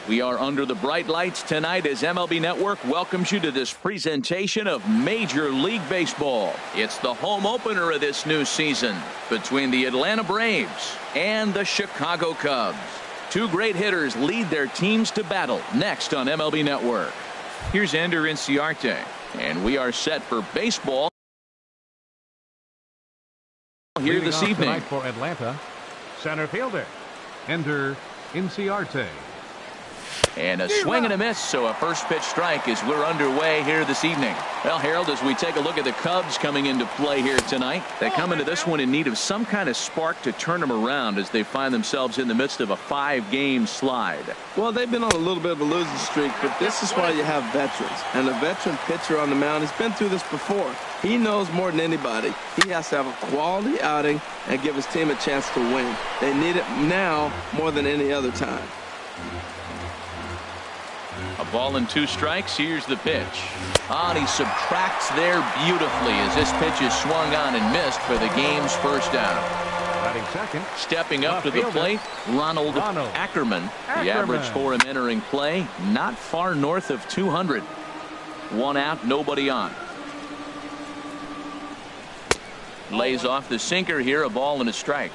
We are under the bright lights tonight as MLB Network welcomes you to this presentation of Major League Baseball. It's the home opener of this new season between the Atlanta Braves and the Chicago Cubs. Two great hitters lead their teams to battle next on MLB Network. Here's Ender Inciarte, and we are set for baseball here this evening. For Atlanta, center fielder Ender Inciarte. And a swing and a miss, so a first pitch strike as we're underway here this evening. Well, Harold, as we take a look at the Cubs coming into play here tonight, they come into this one in need of some kind of spark to turn them around as they find themselves in the midst of a 5-game slide. Well, they've been on a little bit of a losing streak, but this is why you have veterans. And a veteran pitcher on the mound has been through this before. He knows more than anybody. He has to have a quality outing and give his team a chance to win. They need it now more than any other time. A ball and 2 strikes. Here's the pitch. And he subtracts there beautifully as this pitch is swung on and missed for the game's first out. Batting second. Stepping up to the plate, Ronald Ackerman. The average for him entering play, not far north of 200. 1 out, nobody on. Lays off the sinker here, a ball and a strike.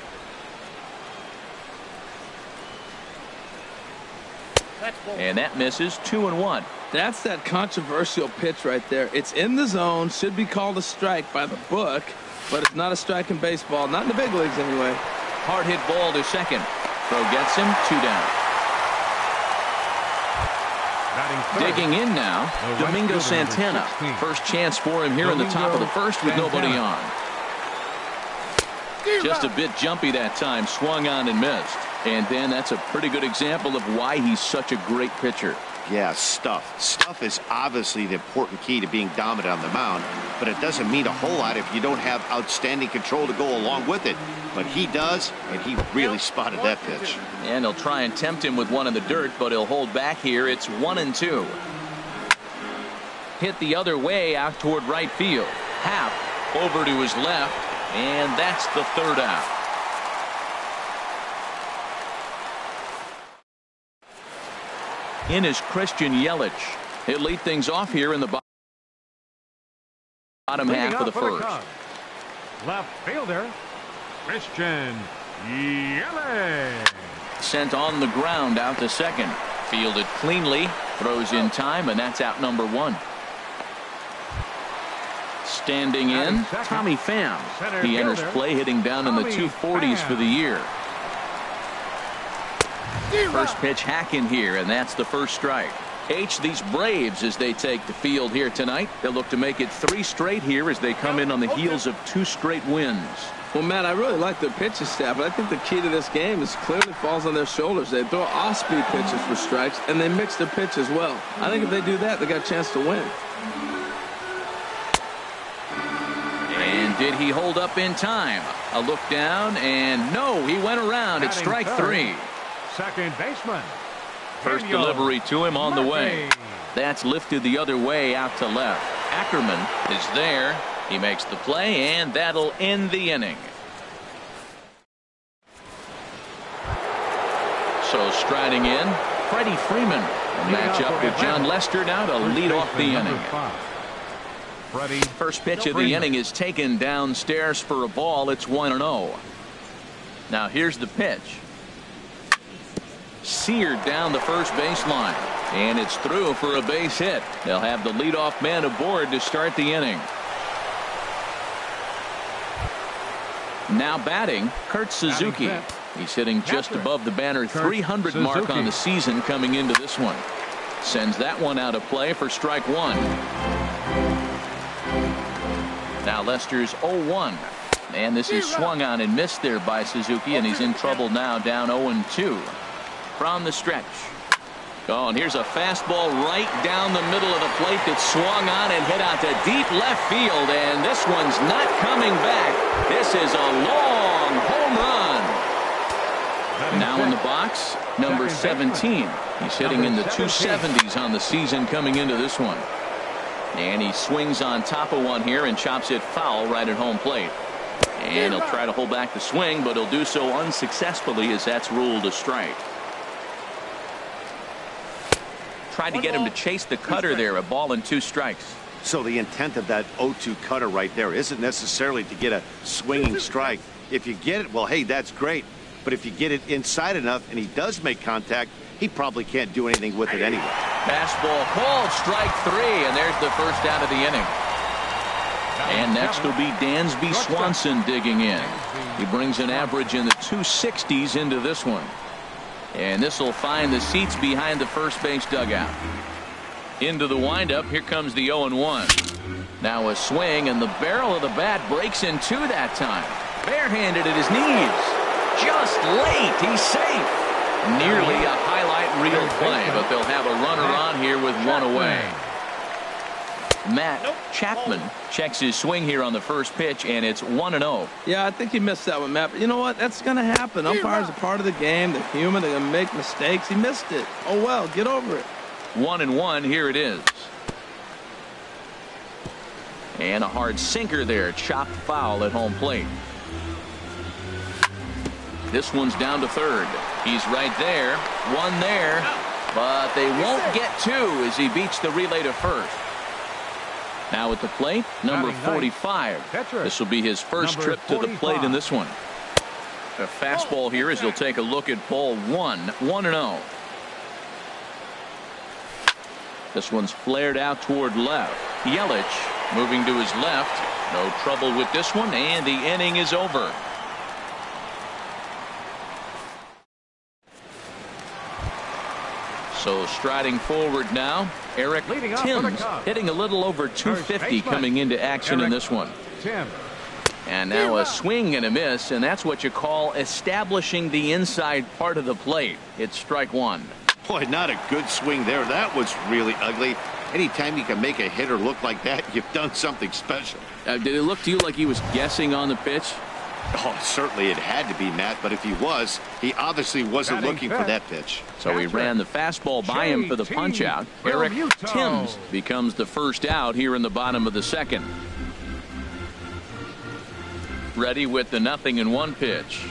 And that misses. 2-1. That's that controversial pitch right there. It's in the zone, should be called a strike by the book, but it's not a strike in baseball, not in the big leagues anyway. Hard hit ball to second. Throw gets him. 2 down. Digging in now, Domingo Santana. First chance for him here in the top of the first with nobody on. Just a bit jumpy that time, swung on and missed. And then that's a pretty good example of why he's such a great pitcher. Yeah, stuff. Stuff is obviously the important key to being dominant on the mound, but it doesn't mean a whole lot if you don't have outstanding control to go along with it. But he does, and he really spotted that pitch. And he'll try and tempt him with one in the dirt, but he'll hold back here. It's 1-2. Hit the other way out toward right field. Happ over to his left, and that's the 3rd out. In is Christian Yelich. He'll lead things off here in the bottom half of the first. Left fielder Christian Yelich. Sent on the ground out to second. Fielded cleanly. Throws in time, and that's out number 1. Standing in, Tommy Pham. He enters play hitting down in the 240s for the year. First pitch hack in here, and that's the first strike. These Braves, as they take the field here tonight, they'll look to make it 3 straight here as they come in on the heels of 2 straight wins. Well, Matt, I really like their pitching staff, but I think the key to this game is clearly falls on their shoulders. They throw off-speed pitches for strikes, and they mix their pitch as well. I think if they do that, they got a chance to win. And did he hold up in time? A look down, and no, he went around. It's strike 3. Second baseman. First delivery to him on the way. That's lifted the other way out to left. Ackerman is there. He makes the play, and that'll end the inning. So striding in, Freddie Freeman will match up with John Lester now to lead off the inning. First pitch of the inning is taken downstairs for a ball. It's 1-0. Now here's the pitch. Seared down the first baseline, and it's through for a base hit. They'll have the leadoff man aboard to start the inning. Now batting, Kurt Suzuki. He's hitting just above the banner 300 mark on the season coming into this one. Sends that one out of play for strike 1. Now Lester's 0-1. And this is swung on and missed there by Suzuki, and he's in trouble now, down 0-2. From the stretch. Oh, and here's a fastball right down the middle of the plate that swung on and hit out to deep left field, and this one's not coming back. This is a long home run. Now in the box, number 17. He's hitting in the 270s on the season coming into this one. And he swings on top of one here and chops it foul right at home plate. And he'll try to hold back the swing, but he'll do so unsuccessfully as that's ruled a strike. tried to get him to chase the cutter there. A ball and 2 strikes. So the intent of that 0-2 cutter right there isn't necessarily to get a swinging strike. If you get it, well, hey, that's great. But if you get it inside enough and he does make contact, he probably can't do anything with it anyway. Fastball called, strike 3, and there's the first out of the inning. And next will be Dansby Swanson digging in. He brings an average in the 260s into this one. And this will find the seats behind the first base dugout. Into the windup, here comes the 0-1. Now a swing, and the barrel of the bat breaks in 2 that time. Barehanded at his knees. Just late, he's safe. Nearly a highlight reel play, but they'll have a runner on here with 1 away. Matt Chapman checks his swing here on the first pitch, and it's 1-0. Yeah, I think he missed that one, Matt. But you know what? That's going to happen. Umpires are part of the game. They're human. They're going to make mistakes. He missed it. Oh, well, get over it. 1-1, here it is. And a hard sinker there, chopped foul at home plate. This one's down to third. He's right there, 1 there, but they won't get 2 as he beats the relay to first. Now at the plate, number 45. This will be his first trip to the plate in this one. A fastball here as he'll take a look at ball 1, 1-0. This one's flared out toward left. Yelich moving to his left. No trouble with this one, and the inning is over. So striding forward now, Eric Thames hitting a little over 250 coming into action in this one. And now a swing and a miss, and that's what you call establishing the inside part of the plate. It's strike 1. Boy, not a good swing there. That was really ugly. Anytime you can make a hitter look like that, you've done something special. Did it look to you like he was guessing on the pitch? Oh, certainly it had to be, Matt, but if he was, he obviously wasn't looking for that pitch. So he ran the fastball by him for the punch out. Eric Thames becomes the first out here in the bottom of the second. Ready with the 0-1 pitch.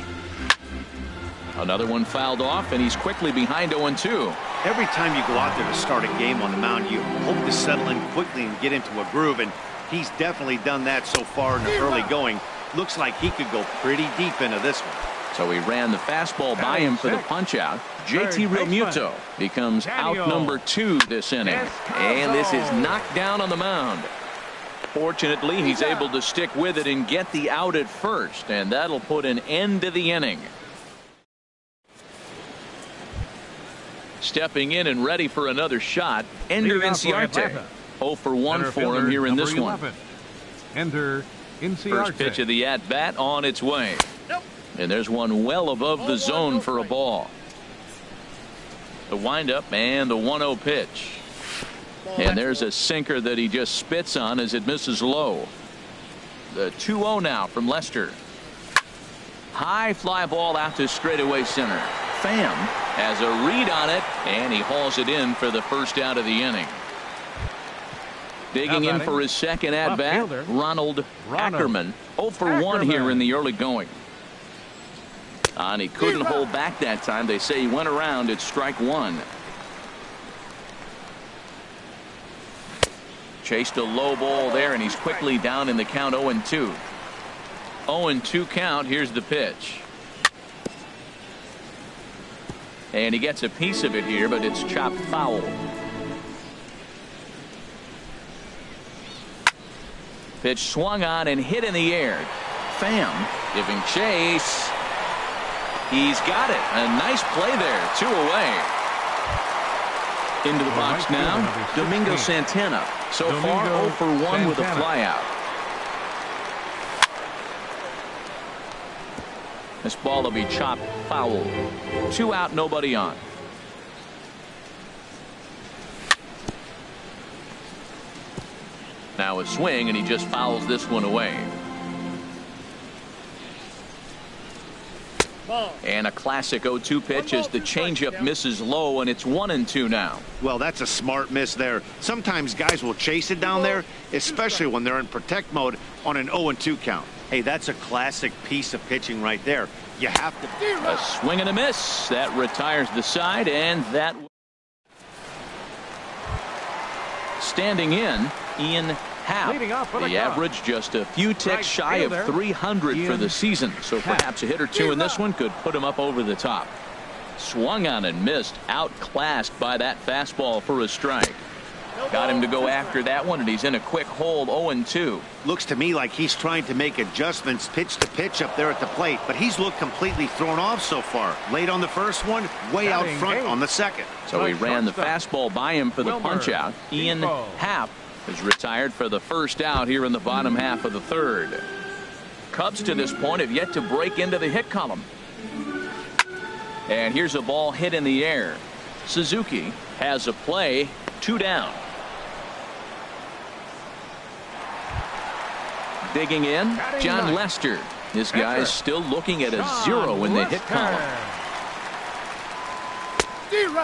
Another one fouled off, and he's quickly behind 0-2. Every time you go out there to start a game on the mound, you hope to settle in quickly and get into a groove, and he's definitely done that so far in the early going. Looks like he could go pretty deep into this one. So he ran the fastball by him for the punch out. JT Realmuto becomes out number 2 this inning. And this is knocked down on the mound. Fortunately, he's able to stick with it and get the out at first, and that'll put an end to the inning. Stepping in and ready for another shot, Ender Inciarte. 0 for 1 for him here in this one. Ender Inciarte. First pitch of the at-bat on its way. And there's one well above the zone for a ball. The windup and the 1-0 pitch. And there's a sinker that he just spits on as it misses low. The 2-0 now from Lester. High fly ball out to straightaway center. Pham has a read on it, and he hauls it in for the first out of the inning. Digging in for his second at-bat, Ronald Ackerman. 0 for 1 here in the early going. And he couldn't hold back that time. They say he went around at strike 1. Chased a low ball there, and he's quickly down in the count 0-2. 0-2 count. Here's the pitch. And he gets a piece of it here, but it's chopped foul. Pitch swung on and hit in the air. Pham giving chase. He's got it. A nice play there. 2 away. Into the box now, Domingo Santana. So far 0 for 1 with a flyout. This ball will be chopped foul. 2 out, nobody on. Now a swing, and he just fouls this one away. And a classic 0-2 pitch as the changeup misses low, and it's 1-2 now. Well, that's a smart miss there. Sometimes guys will chase it down there, especially when they're in protect mode on an 0-2 count. Hey, that's a classic piece of pitching right there. You have to. A swing and a miss. That retires the side, and that. Standing in, Ian Happ. The average just a few ticks shy of 300 for the season. So perhaps a hit or two in this one could put him up over the top. Swung on and missed. Outclassed by that fastball for a strike. Got him to go after that one, and he's in a quick hold, 0-2. Looks to me like he's trying to make adjustments pitch to pitch up there at the plate, but he's looked completely thrown off so far. Late on the first one, way out front on the second. So he ran the fastball by him for the punch out. Ian Happ is retired for the first out here in the bottom half of the third. Cubs to this point have yet to break into the hit column. And here's a ball hit in the air. Suzuki has a play, 2 down. Digging in, John Lester. This guy is still looking at a 0 in the hit column.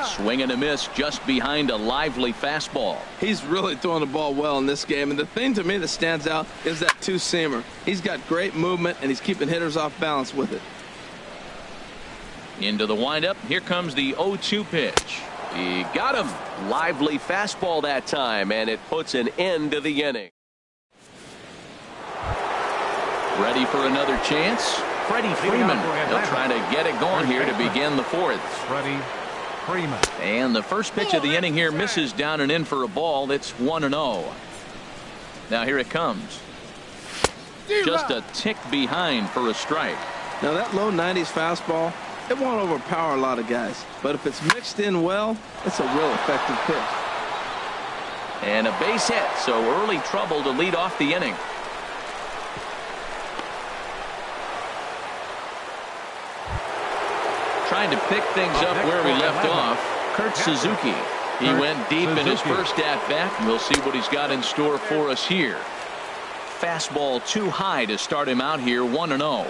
Swing and a miss just behind a lively fastball. He's really throwing the ball well in this game, and the thing to me that stands out is that two-seamer. He's got great movement, and he's keeping hitters off balance with it. Into the windup. Here comes the 0-2 pitch. He got him. Lively fastball that time, and it puts an end to the inning. Ready for another chance? Freddie Freeman. He'll try to get it going here to begin the fourth. Freddie Freeman. And the first pitch of the inning here misses down and in for a ball. It's 1-0. Now here it comes. Just a tick behind for a strike. Now that low 90s fastball, it won't overpower a lot of guys, but if it's mixed in well, it's a real effective pitch. And a base hit, so early trouble to lead off the inning. Trying to pick things up where we left off, Kurt Suzuki. He went deep in his first at-bat, and we'll see what he's got in store for us here. Fastball too high to start him out here, 1-0.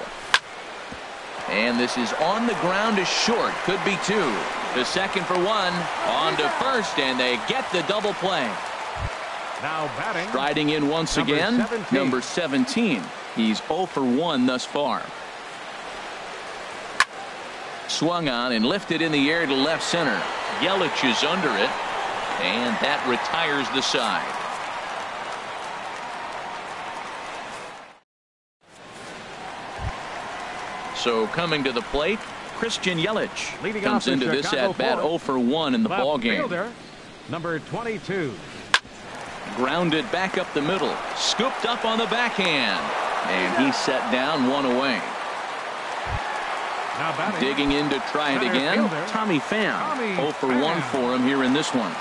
And this is on the ground to short. Could be 2. The second for 1. On to first, and they get the double play. Now batting. Striding in once again, number 17. He's 0 for 1 thus far. Swung on and lifted in the air to left center. Yelich is under it, and that retires the side. So coming to the plate, Christian Yelich comes into this at-bat 0 for 1 in the ballgame. Number 22. Grounded back up the middle. Scooped up on the backhand. And he's set down, 1 away. Digging in to try it again, Tommy Pham. 0 for 1 for him here in this one.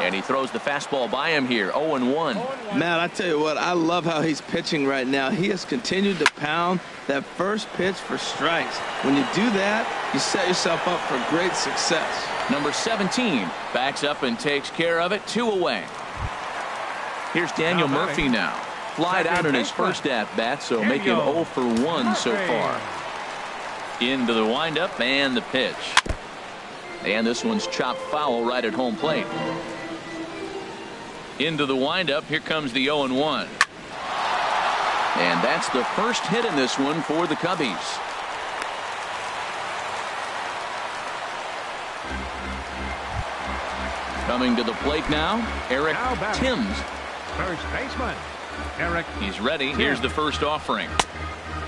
And he throws the fastball by him here, 0-1. Matt, I tell you what, I love how he's pitching right now. He has continued to pound that first pitch for strikes. When you do that, you set yourself up for great success. Number 17 backs up and takes care of it, 2 away. Here's Daniel Murphy now. Flied out in his first at-bat, so making 0 for 1 so far. Into the windup and the pitch. And this one's chopped foul right at home plate. Into the windup. Here comes the 0-1. And that's the first hit in this one for the Cubbies. Coming to the plate now, Eric Thames. First baseman, Eric. He's ready. Here's the first offering.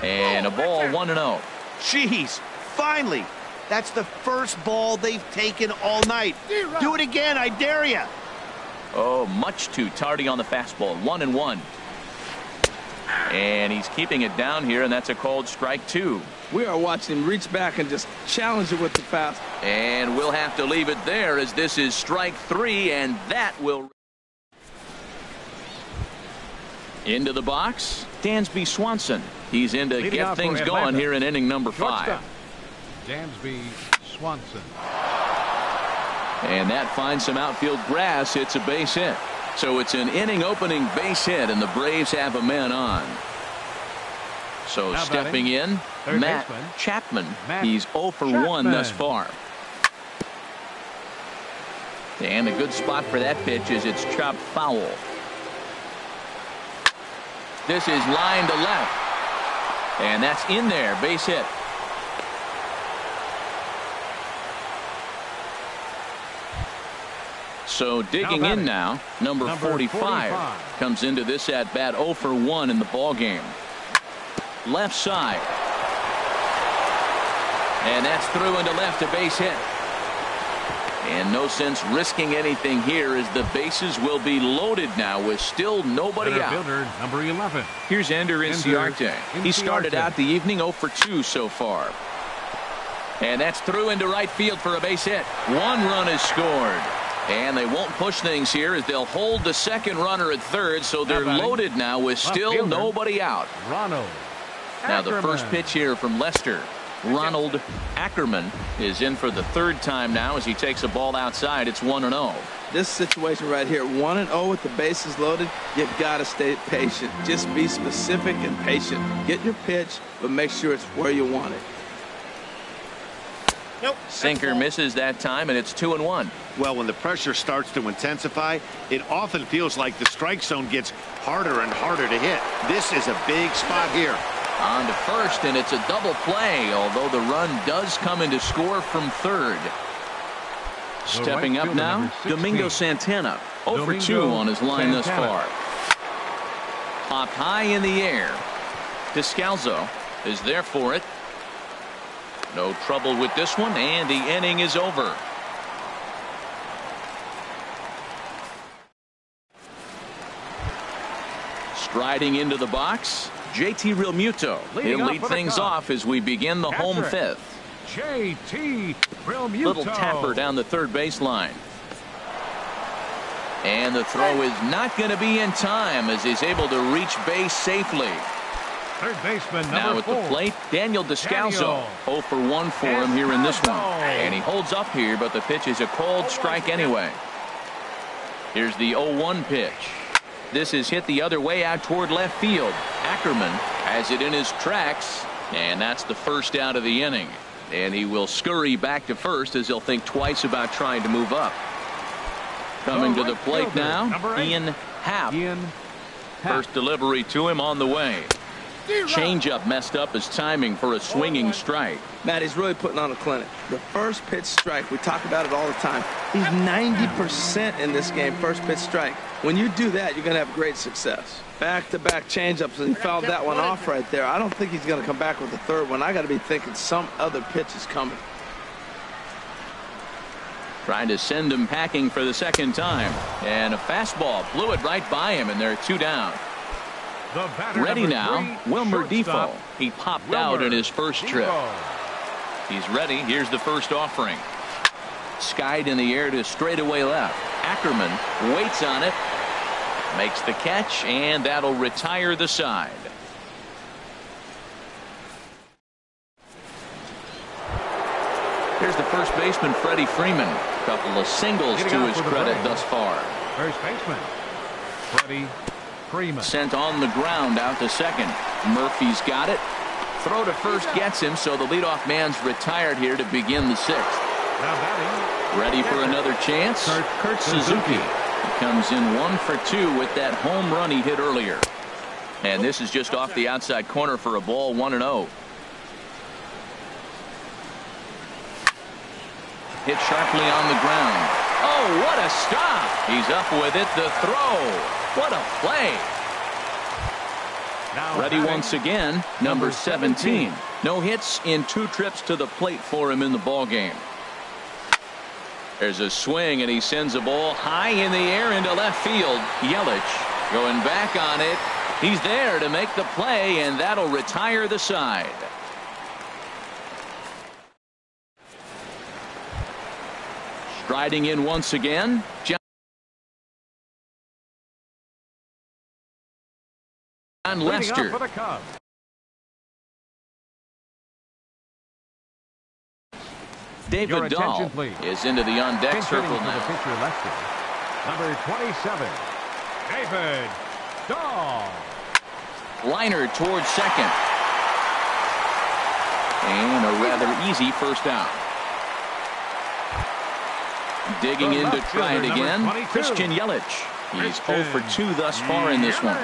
And a ball, 1-0. Jeez, finally. That's the first ball they've taken all night. Do it again, I dare you. Oh, much too tardy on the fastball. 1-1. And he's keeping it down here, and that's a called strike 2. We are watching him reach back and just challenge it with the fastball. And we'll have to leave it there as this is strike 3, and that will. Into the box, Dansby Swanson. He's in to get things going here in inning number 5. Dansby Swanson. And that finds some outfield grass. It's a base hit. So it's an inning opening base hit, and the Braves have a man on. So now stepping in, Matt Chapman. He's 0 for 1 thus far. And a good spot for that pitch is it's chopped foul. This is line to left. And that's in there, base hit. So digging in now, number 45 comes into this at bat 0 for 1 in the ball game. Left side. And that's through into left, a base hit. And no sense risking anything here as the bases will be loaded now with still nobody out. Fielder, number 11. Here's Ender Inciarte. He started out the evening 0 for 2 so far. And that's through into right field for a base hit. 1 run is scored. And they won't push things here as they'll hold the second runner at third, so they're loaded now with still nobody out. Ronald Now the first pitch here from Lester. Ronald Ackerman is in for the third time now as he takes a ball outside. It's 1-0. This situation right here, 1-0 with the bases loaded, you got to stay patient. Just be specific and patient. Get your pitch, but make sure it's where you want it. Nope. Sinker misses that time, and it's 2-1. Well, when the pressure starts to intensify, it often feels like the strike zone gets harder and harder to hit. This is a big spot here. On to first, and it's a double play, although the run does come in to score from third. Stepping up now, Domingo Santana. 0 for 2 on his line thus far. Popped high in the air. Descalzo is there for it. No trouble with this one, and the inning is over. Striding into the box, JT Realmuto. He'll lead things off as we begin the home fifth. JT Realmuto. Little tapper down the third baseline. And the throw is not going to be in time as he's able to reach base safely. Third baseman Now number at 4. the plate, Daniel Descalzo. 0 for 1 for him here in this one. And he holds up here, but the pitch is a cold strike anyway. Here's the 0-1 pitch. This is hit the other way out toward left field. Ackerman has it in his tracks, and that's the first out of the inning. And he will scurry back to first as he'll think twice about trying to move up. Coming to the plate now, Ian Happ. First delivery to him on the way. Changeup messed up his timing for a swinging strike. Matt, he's really putting on a clinic. The first pitch strike, we talk about it all the time. He's 90% in this game, first pitch strike. When you do that, you're going to have great success. Back-to-back changeups, and he fouled that one off right there. I don't think he's going to come back with the third one. I got to be thinking some other pitch is coming. Trying to send him packing for the second time. And a fastball blew it right by him, and they're 2 down. Ready now, Wilmer Difo. He popped out in his first trip. He's ready. Here's the first offering. Skied in the air to straightaway left. Ackerman waits on it. Makes the catch, and that'll retire the side. Here's the first baseman, Freddie Freeman. Couple of singles to his credit thus far. First baseman, Freddie Freeman. Sent on the ground out to second. Murphy's got it. Throw to first gets him, so the leadoff man's retired here to begin the sixth. Now batting. Ready for another chance? Kurt Suzuki. He comes in 1 for 2 with that home run he hit earlier. And this is just off the outside corner for a ball, 1-0. Hit sharply on the ground. Oh, what a stop. He's up with it. The throw. What a play. Ready once again, number 17. No hits in 2 trips to the plate for him in the ball game. There's a swing, and he sends a ball high in the air into left field. Yelich going back on it. He's there to make the play, and that'll retire the side. Striding in once again, John Lester. David Dahl is into the on-deck circle now. Number 27, David Dahl. Liner towards second. And a rather easy first out. Digging in to try it again, Christian Yelich. He's 0 for 2 thus far in this one.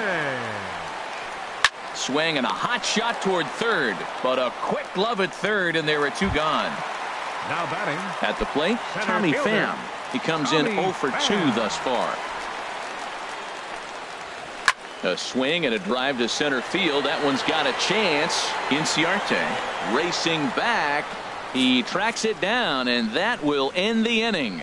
Swing and a hot shot toward third, but a quick glove at third, and there are 2 gone. Now batting at the plate, Tommy Pham. He comes in 0 for 2 thus far. A swing and a drive to center field. That one's got a chance. Inciarte racing back. He tracks it down, and that will end the inning.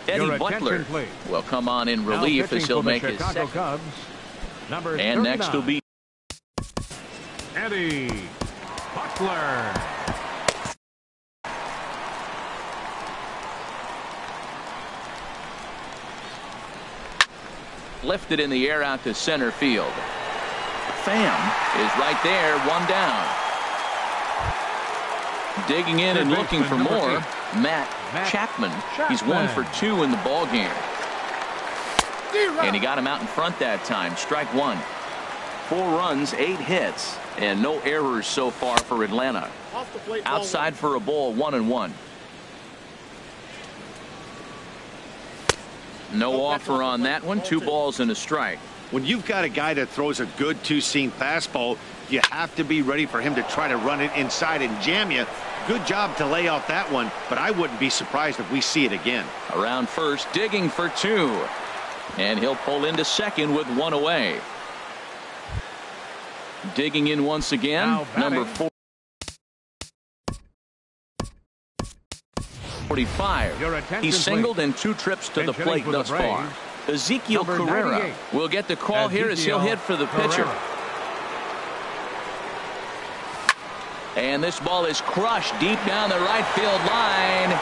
Eddie Butler will come on in relief as he'll make his second. Cubs, number and next will be Eddie Butler. Lifted in the air out to center field. Pham is right there, one down. Digging in and looking for more, Matt Chapman. He's 1 for 2 in the ball game. And he got him out in front that time. Strike one. 4 runs, 8 hits, and no errors so far for Atlanta. Outside for a ball, 1-1. No offer on that one. 2 balls and a strike. When you've got a guy that throws a good two-seam fastball, you have to be ready for him to try to run it inside and jam you. Good job to lay off that one, but I wouldn't be surprised if we see it again. Around first, digging for 2. And he'll pull into second with 1 away. Digging in once again, number 45. He's singled in 2 trips to the plate thus far. Ezekiel Carrera will get the call here as he'll hit for the pitcher. And this ball is crushed deep down the right field line.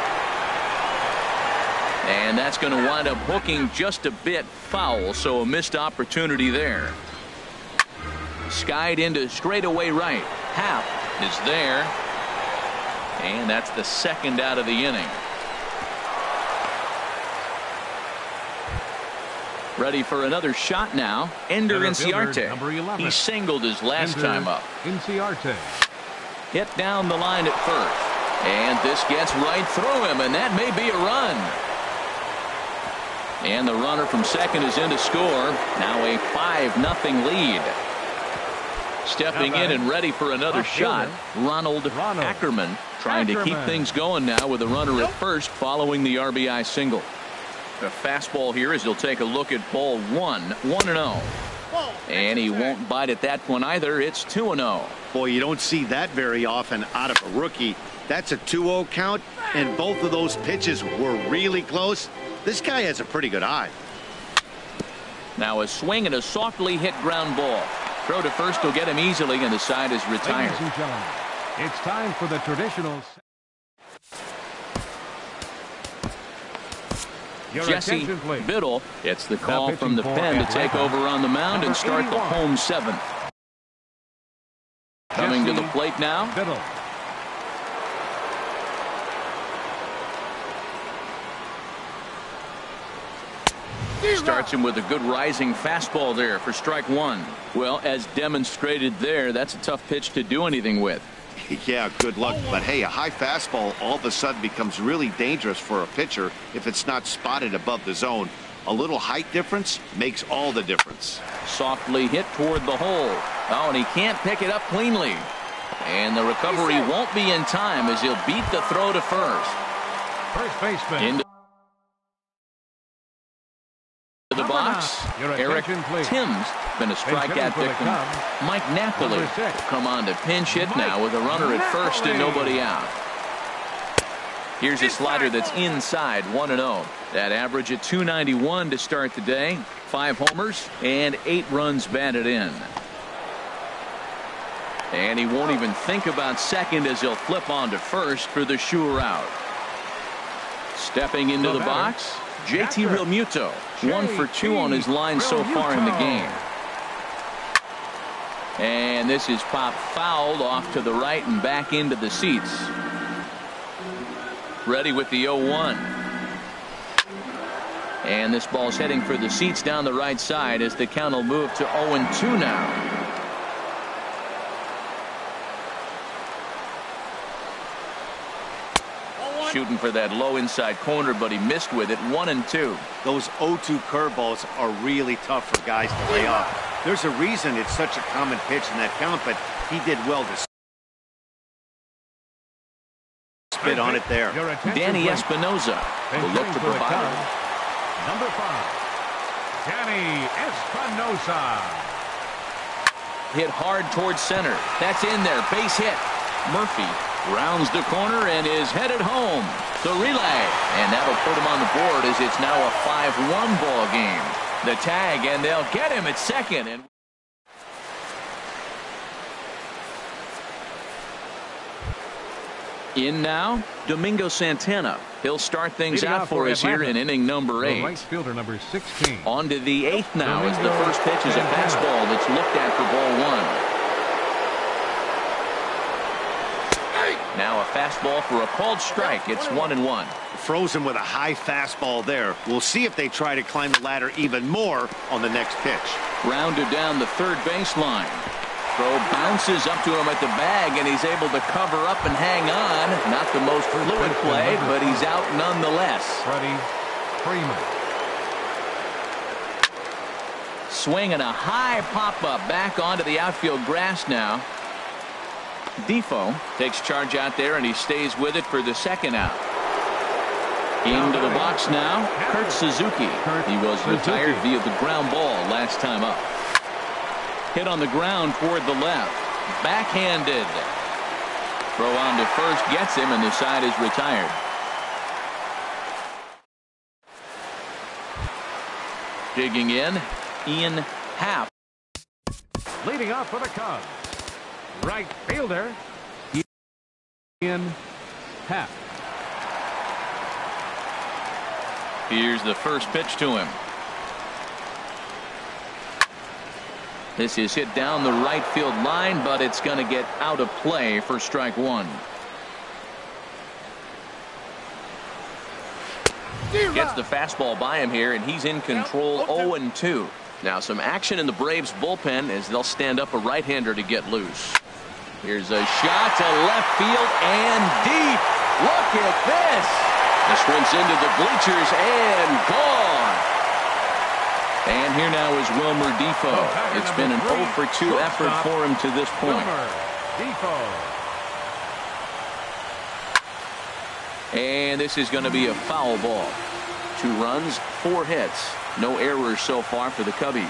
And that's going to wind up hooking just a bit foul, so a missed opportunity there. Skied into straightaway right. Happ is there. And that's the second out of the inning. Ready for another shot now. Ender Inciarte. He singled his last time up. Inciarte. Hit down the line at first. And this gets right through him, and that may be a run. And the runner from second is in to score. Now a 5-0 lead. Stepping in and ready for another shot, Ronald Ackerman, trying to keep things going now with a runner at first following the RBI single. A fastball here as he'll take a look at ball 1, 1-0. And he won't bite at that one either. It's 2-0. Boy, you don't see that very often out of a rookie. That's a 2-0 count, and both of those pitches were really close. This guy has a pretty good eye. Now a swing and a softly hit ground ball. Throw to first will get him easily, and the side is retired. Ladies and gentlemen, it's time for the traditional. Jesse Biddle gets the call from the pen to take over on the mound and start the home 7th. Coming to the plate now. Biddle. Starts him with a good rising fastball there for strike 1. Well, as demonstrated there, that's a tough pitch to do anything with. Yeah, good luck. But hey, a high fastball all of a sudden becomes really dangerous for a pitcher if it's not spotted above the zone. A little height difference makes all the difference. Softly hit toward the hole. Oh, and he can't pick it up cleanly. And the recovery won't be in time as he'll beat the throw to first. First baseman. Into the box. Eric Timms been a strikeout victim. Mike Napoli will come on to pinch hit now with a runner at first and nobody out. Here's a slider that's inside, 1-0. That average at .291 to start the day. 5 homers and 8 runs batted in. And he won't even think about second as he'll flip on to first for the sure out. Stepping into the box, JT Realmuto, 1 for 2 on his line so far in the game. And this is popped fouled off to the right and back into the seats. Ready with the 0-1. And this ball's heading for the seats down the right side as the count will move to 0-2 now. Shooting for that low inside corner, but he missed with it. 1-2. Those 0-2 curveballs are really tough for guys to lay off. There's a reason it's such a common pitch in that count, but he did well to spit on it there. Danny Espinoza will look to provide. Number 5, Danny Espinoza. Hit hard towards center. That's in there. Base hit. Murphy rounds the corner and is headed home. The relay. And that'll put him on the board as it's now a 5-1 ball game. The tag, and they'll get him at second. And in now, Domingo Santana. He'll start things out for us here in inning number 8. Right fielder number 16. On to the 8th now as the first pitch is a fastball that's looked at for ball 1. Now a fastball for a called strike. It's 1-1. Frozen with a high fastball there. We'll see if they try to climb the ladder even more on the next pitch. Rounded down the third baseline. Throw bounces up to him at the bag, and he's able to cover up and hang on. Not the most fluid play, but he's out nonetheless. Freddie Freeman. Swinging a high pop-up back onto the outfield grass now. Defoe takes charge out there, and he stays with it for the second out. Into the box now, Kurt Suzuki. He was retired via the ground ball last time up. Hit on the ground toward the left. Backhanded. Throw on to first gets him, and the side is retired. Digging in, Ian Happ. Leading off for the Cubs, right fielder Ian Happ. Here's the first pitch to him. This is hit down the right field line, but it's going to get out of play for strike 1. Gets the fastball by him here, and he's in control 0-2. Now some action in the Braves bullpen as they'll stand up a right-hander to get loose. Here's a shot to left field and deep. Look at this. This one's into the bleachers and gone. And here now is Wilmer Defoe. It's been an 0-for-2 effort for him to this point. And this is going to be a foul ball. 2 runs, 4 hits. No errors so far for the Cubbies.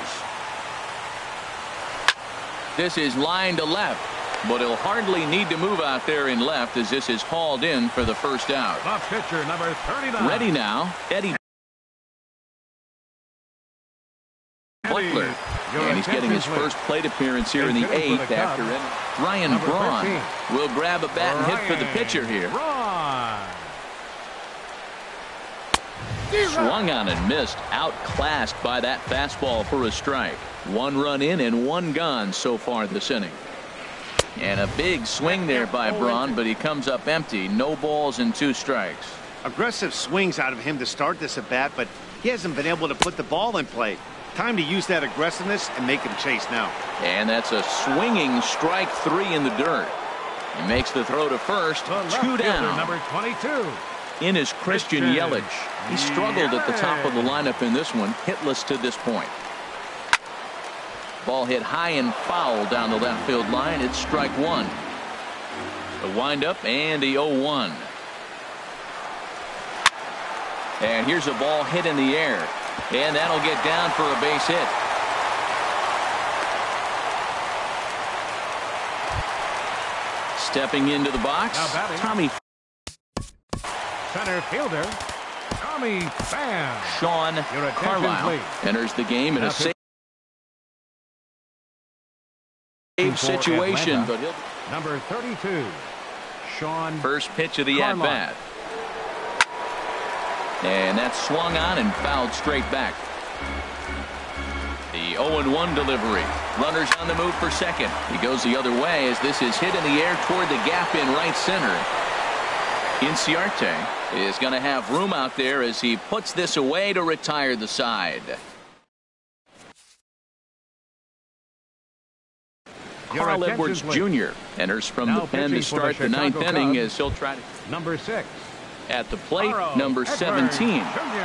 This is line to left, but he'll hardly need to move out there in left as this is hauled in for the first out. The pitcher, number 39. Ready now, Eddie Butler. And he's getting his first plate appearance here in the 8th after it. Ryan Braun will grab a bat and hit for the pitcher here. Swung on and missed. Outclassed by that fastball for a strike. 1 run in and 1 gone so far this inning. And a big swing there by Braun, but he comes up empty. No balls and 2 strikes. Aggressive swings out of him to start this at bat, but he hasn't been able to put the ball in play. Time to use that aggressiveness and make him chase now. And that's a swinging strike 3 in the dirt. He makes the throw to first. 2 down. Number 22. In is Christian Yelich. He struggled at the top of the lineup in this one, hitless to this point. Ball hit high and foul down the left field line. It's strike 1. The windup and the 0-1. And here's a ball hit in the air. And that'll get down for a base hit. Stepping into the box, Tommy Center fielder, Tommy Pham. Sean Carlisle enters the game in a save situation, but he'll number 32, Sean. First pitch of the at-bat. And that's swung on and fouled straight back. The 0-1 delivery. Runners on the move for second. He goes the other way as this is hit in the air toward the gap in right center. Inciarte is going to have room out there as he puts this away to retire the side. Carl Edwards Jr. enters from the pen to start the 9th inning as he'll try to. Number 6. At the plate, number 17.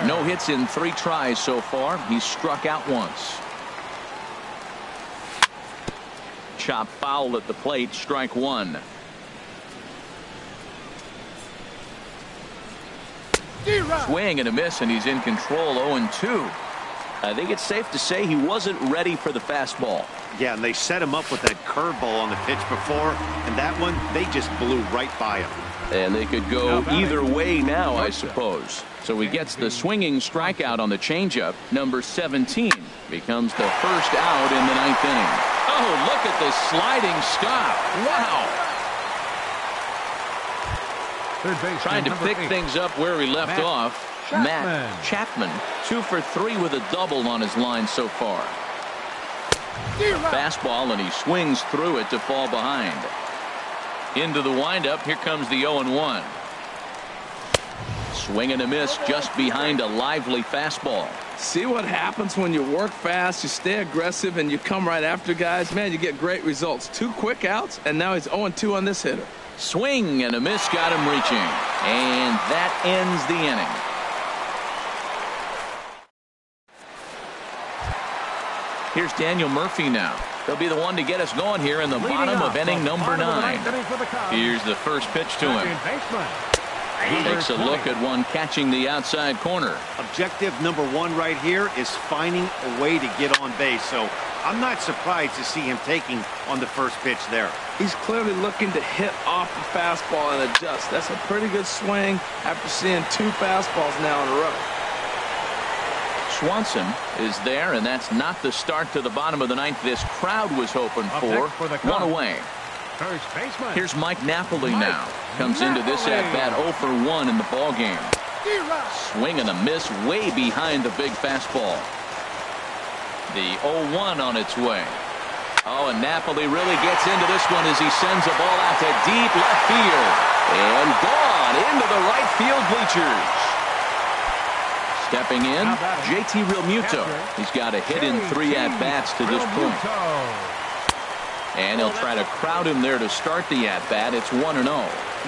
No hits in 3 tries so far. He's struck out once. Chop foul at the plate, strike 1. Swing and a miss, and he's in control. 0-2. I think it's safe to say he wasn't ready for the fastball. Yeah, and they set him up with that curveball on the pitch before, and that one, they just blew right by him. And they could go either way now, I suppose. So he gets the swinging strikeout on the changeup. Number 17 becomes the first out in the 9th inning. Oh, look at this sliding stop. Wow. Trying to pick things up where he left off. Matt Chapman, 2 for 3 with a double on his line so far. Fastball, and he swings through it to fall behind. Into the windup. Here comes the 0-1. Swing and a miss just behind a lively fastball. See what happens when you work fast, you stay aggressive, and you come right after guys? Man, you get great results. 2 quick outs, and now he's 0-2 on this hitter. Swing and a miss got him reaching. And that ends the inning. Here's Daniel Murphy now. He'll be the one to get us going here in the bottom of inning number 9. Here's the first pitch to him. He takes a look at one catching the outside corner. Objective number 1 right here is finding a way to get on base. So I'm not surprised to see him taking on the first pitch there. He's clearly looking to hit off the fastball and adjust. That's a pretty good swing after seeing 2 fastballs now in a row. Swanson is there, and that's not the start to the bottom of the 9th this crowd was hoping for. 1 away. Here's Mike Napoli now. Comes into this at-bat 0 for 1 in the ballgame. Swing and a miss way behind the big fastball. The 0-1 on its way. Oh, and Napoli really gets into this one as he sends a ball out to deep left field. And gone into the right field bleachers. Stepping in, JT Realmuto. He's got a hit in 3 at-bats to this point. And he'll try to crowd him there to start the at-bat. It's 1-0.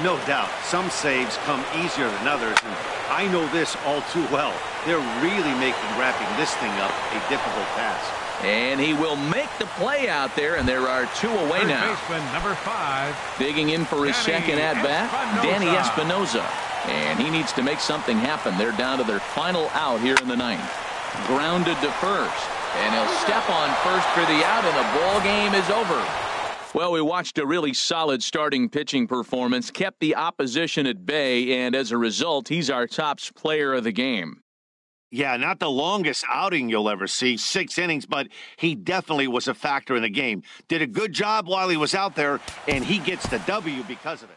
No doubt. Some saves come easier than others, and I know this all too well. They're really making wrapping this thing up a difficult task. And he will make the play out there, and there are 2 away now. Number 5. Digging in for his second at-bat, Danny Espinosa. And he needs to make something happen. They're down to their final out here in the 9th. Grounded to first. And he'll step on first for the out, and the ball game is over. Well, we watched a really solid starting pitching performance, kept the opposition at bay, and as a result, he's our top player of the game. Yeah, not the longest outing you'll ever see, 6 innings, but he definitely was a factor in the game. Did a good job while he was out there, and he gets the W because of it.